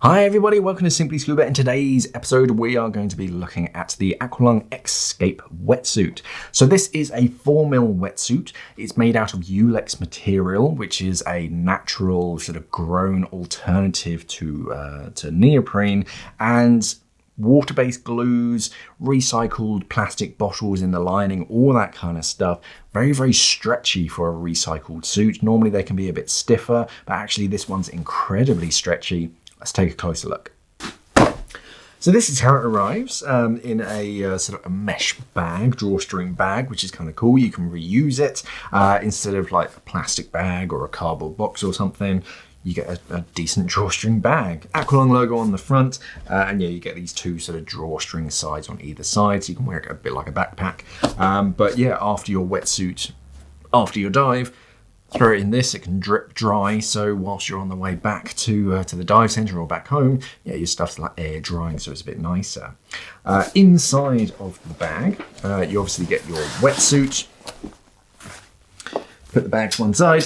Hi everybody, welcome to Simply Scuba. In today's episode we are going to be looking at the AquaLung Xscape Wetsuit. So this is a 4mm wetsuit. It's made out of Yulex material, which is a natural sort of grown alternative to neoprene, and water-based glues, recycled plastic bottles in the lining, all that kind of stuff. Very, very stretchy for a recycled suit. Normally they can be a bit stiffer, but actually this one's incredibly stretchy. Let's take a closer look. So this is how it arrives in a sort of a mesh bag, drawstring bag, which is kind of cool. You can reuse it instead of like a plastic bag or a cardboard box or something. You get a decent drawstring bag. AquaLung logo on the front, and yeah, you get these two sort of drawstring sides on either side, so you can wear it a bit like a backpack. But yeah, after your wetsuit, after your dive, throw it in this, it can drip dry, so whilst you're on the way back to the dive centre or back home, yeah, your stuff's like air drying, so it's a bit nicer. Inside of the bag, you obviously get your wetsuit. Put the bag to one side,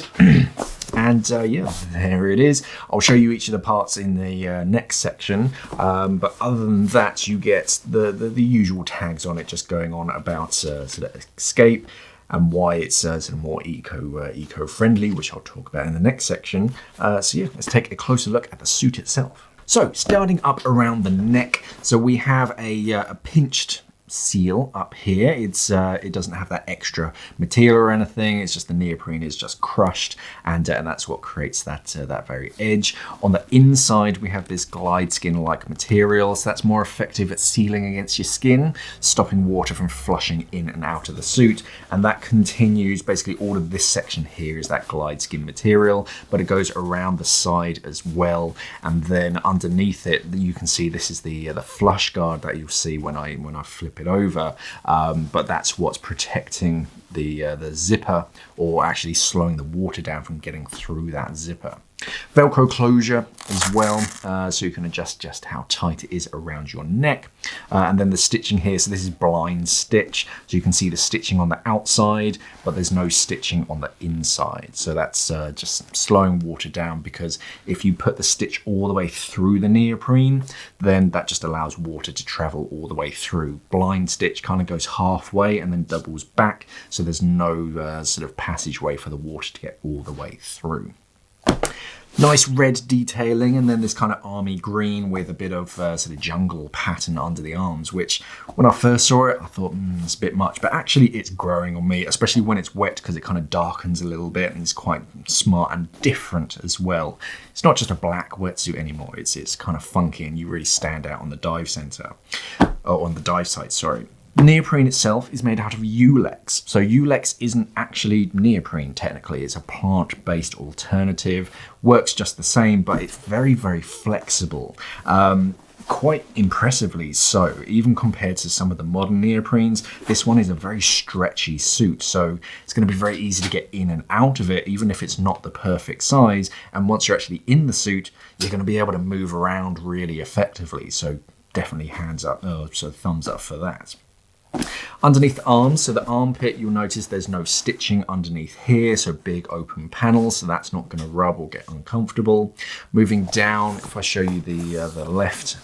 and yeah, there it is. I'll show you each of the parts in the next section, but other than that, you get the usual tags on it, just going on about sort of escape, and why it's sort of more eco-friendly, which I'll talk about in the next section. So yeah, let's take a closer look at the suit itself. So starting up around the neck, so we have a pinched seal up here. It doesn't have that extra material or anything. It's just the neoprene is just crushed, and that's what creates that very edge. On the inside, we have this glide skin-like material, so that's more effective at sealing against your skin, stopping water from flushing in and out of the suit. And that continues. Basically, all of this section here is that glide skin material, but it goes around the side as well. And then underneath it, you can see this is the flush guard that you'll see when I flip it over, but that's what's protecting the zipper, or actually slowing the water down from getting through that zipper. Velcro closure as well, so you can adjust just how tight it is around your neck. And then the stitching here, so this is blind stitch, so you can see the stitching on the outside, but there's no stitching on the inside. So that's just slowing water down, because if you put the stitch all the way through the neoprene, then that just allows water to travel all the way through. Blind stitch kind of goes halfway and then doubles back, so there's no sort of passageway for the water to get all the way through. Nice red detailing, and then this kind of army green with a bit of sort of jungle pattern under the arms, which when I first saw it, I thought, it's a bit much, but actually it's growing on me, especially when it's wet, because it kind of darkens a little bit, and it's quite smart and different as well. It's not just a black wetsuit anymore, it's kind of funky, and you really stand out on the dive centre, or on the dive site, sorry. The neoprene itself is made out of Yulex. So Yulex isn't actually neoprene technically, it's a plant-based alternative. Works just the same, but it's very, very flexible. Quite impressively so. Even compared to some of the modern neoprenes, this one is a very stretchy suit, so it's going to be very easy to get in and out of it, even if it's not the perfect size. And once you're actually in the suit, you're going to be able to move around really effectively. So definitely hands up, so thumbs up for that. Underneath the arms, so the armpit, you'll notice there's no stitching underneath here, so big open panels, so that's not going to rub or get uncomfortable. Moving down, if I show you the left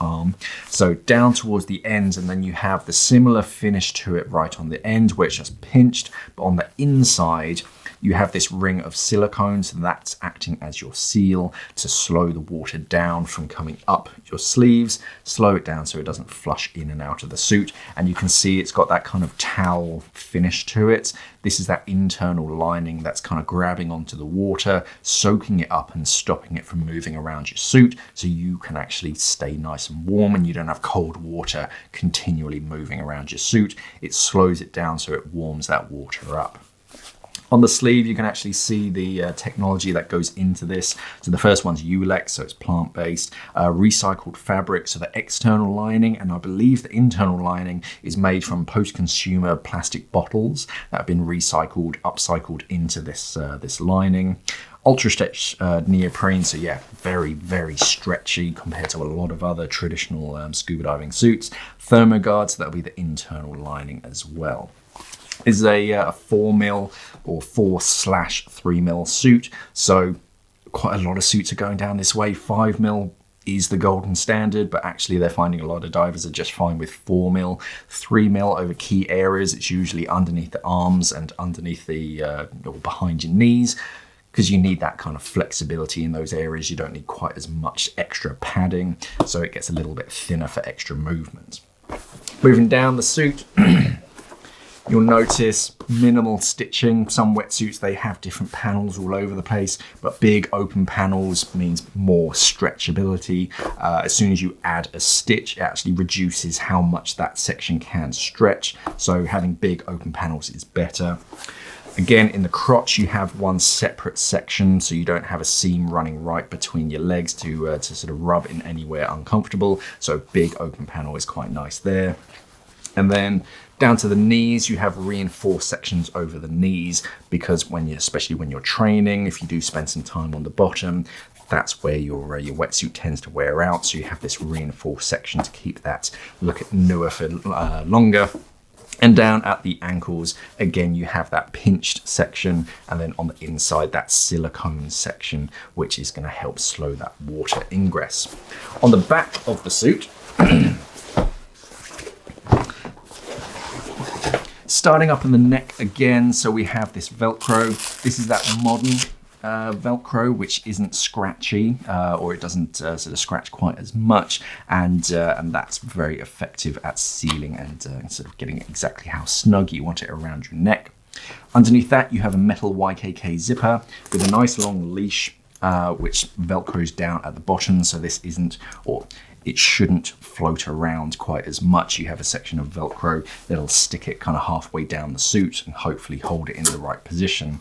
arm, so down towards the ends, and then you have the similar finish to it right on the end where it's just pinched, but on the inside you have this ring of silicone, so that's acting as your seal to slow the water down from coming up your sleeves, slow it down so it doesn't flush in and out of the suit. And you can see it's got that kind of towel finish to it. This is that internal lining that's kind of grabbing onto the water, soaking it up and stopping it from moving around your suit, so you can actually stay nice and warm and you don't have cold water continually moving around your suit. It slows it down so it warms that water up. On the sleeve, you can actually see the technology that goes into this. So the first one's Yulex, so it's plant-based, recycled fabric, so the external lining, and I believe the internal lining is made from post-consumer plastic bottles that have been recycled, upcycled into this lining. Ultra stretch neoprene, so yeah, very, very stretchy compared to a lot of other traditional scuba diving suits. Thermoguard, so that'll be the internal lining as well. This is a 4mm or 4/3mm suit. So quite a lot of suits are going down this way. 5mm is the golden standard, but actually they're finding a lot of divers are just fine with 4mm. 3mm over key areas. It's usually underneath the arms and underneath the or behind your knees, because you need that kind of flexibility in those areas. You don't need quite as much extra padding, so it gets a little bit thinner for extra movement. Moving down the suit, you'll notice minimal stitching. Some wetsuits, they have different panels all over the place, but big open panels means more stretchability. As soon as you add a stitch, it actually reduces how much that section can stretch. So having big open panels is better. Again, in the crotch, you have one separate section, so you don't have a seam running right between your legs to sort of rub in anywhere uncomfortable. So big open panel is quite nice there. And then down to the knees, you have reinforced sections over the knees, because especially when you're training, if you do spend some time on the bottom, that's where your wetsuit tends to wear out. So you have this reinforced section to keep that look newer for longer. And down at the ankles, again, you have that pinched section, and then on the inside, that silicone section, which is going to help slow that water ingress. On the back of the suit, starting up in the neck again, so we have this Velcro. This is that modern Velcro, which isn't scratchy, or it doesn't sort of scratch quite as much, and that's very effective at sealing and sort of getting exactly how snug you want it around your neck. Underneath that, you have a metal YKK zipper with a nice long leash, which Velcros down at the bottom, so this isn't, or it shouldn't float around quite as much. You have a section of Velcro that'll stick it kind of halfway down the suit and hopefully hold it in the right position.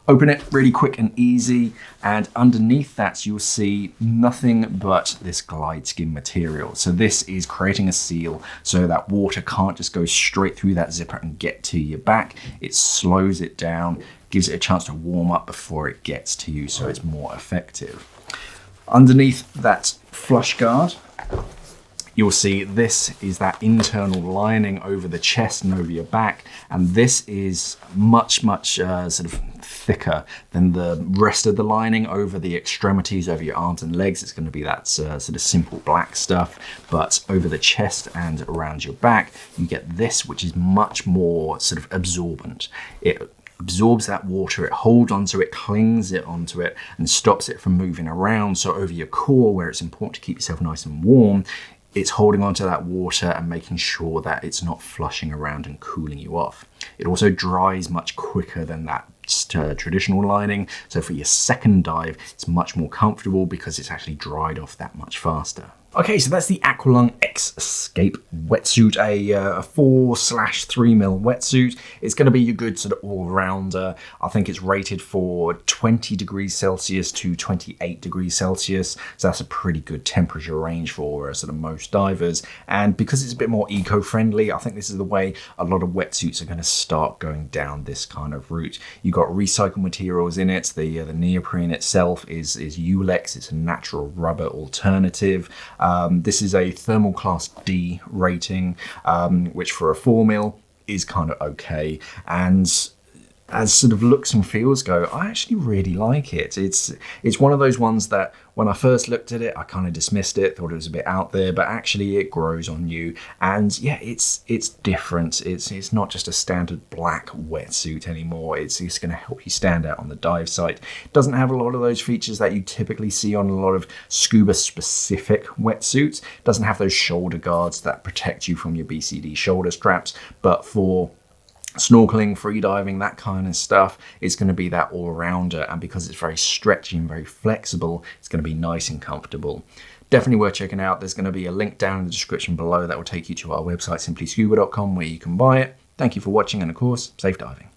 Open it really quick and easy, and underneath that you'll see nothing but this glide skin material. So this is creating a seal so that water can't just go straight through that zipper and get to your back. It slows it down, gives it a chance to warm up before it gets to you, so it's more effective. Underneath that flush guard, you'll see this is that internal lining over the chest and over your back, and this is much sort of thicker than the rest of the lining over the extremities, over your arms and legs. It's going to be that sort of simple black stuff, but over the chest and around your back, you get this, which is much more sort of absorbent. It absorbs that water, it holds onto it, clings it onto it, and stops it from moving around. So over your core, where it's important to keep yourself nice and warm, it's holding onto that water and making sure that it's not flushing around and cooling you off. It also dries much quicker than that traditional lining. So for your second dive, it's much more comfortable because it's actually dried off that much faster. Okay, so that's the AquaLung Xscape Wetsuit, a 4/3mm wetsuit. It's going to be your good sort of all-rounder. I think it's rated for 20 degrees Celsius to 28 degrees Celsius. So that's a pretty good temperature range for sort of most divers. And because it's a bit more eco-friendly, I think this is the way a lot of wetsuits are going to start going down this kind of route. You've got recycled materials in it. The neoprene itself is Yulex. It's a natural rubber alternative. This is a thermal class D rating, which for a 4mm is kind of okay. And as sort of looks and feels go, I actually really like it. It's one of those ones that when I first looked at it, I kind of dismissed it, thought it was a bit out there, but actually it grows on you. And yeah, it's different. It's not just a standard black wetsuit anymore. It's going to help you stand out on the dive site. It doesn't have a lot of those features that you typically see on a lot of scuba specific wetsuits. It doesn't have those shoulder guards that protect you from your BCD shoulder straps, but for snorkeling, freediving, that kind of stuff, it's going to be that all-rounder, and because it's very stretchy and very flexible, it's going to be nice and comfortable. Definitely worth checking out. There's going to be a link down in the description below that will take you to our website, simplyscuba.com, where you can buy it. Thank you for watching, and of course, safe diving.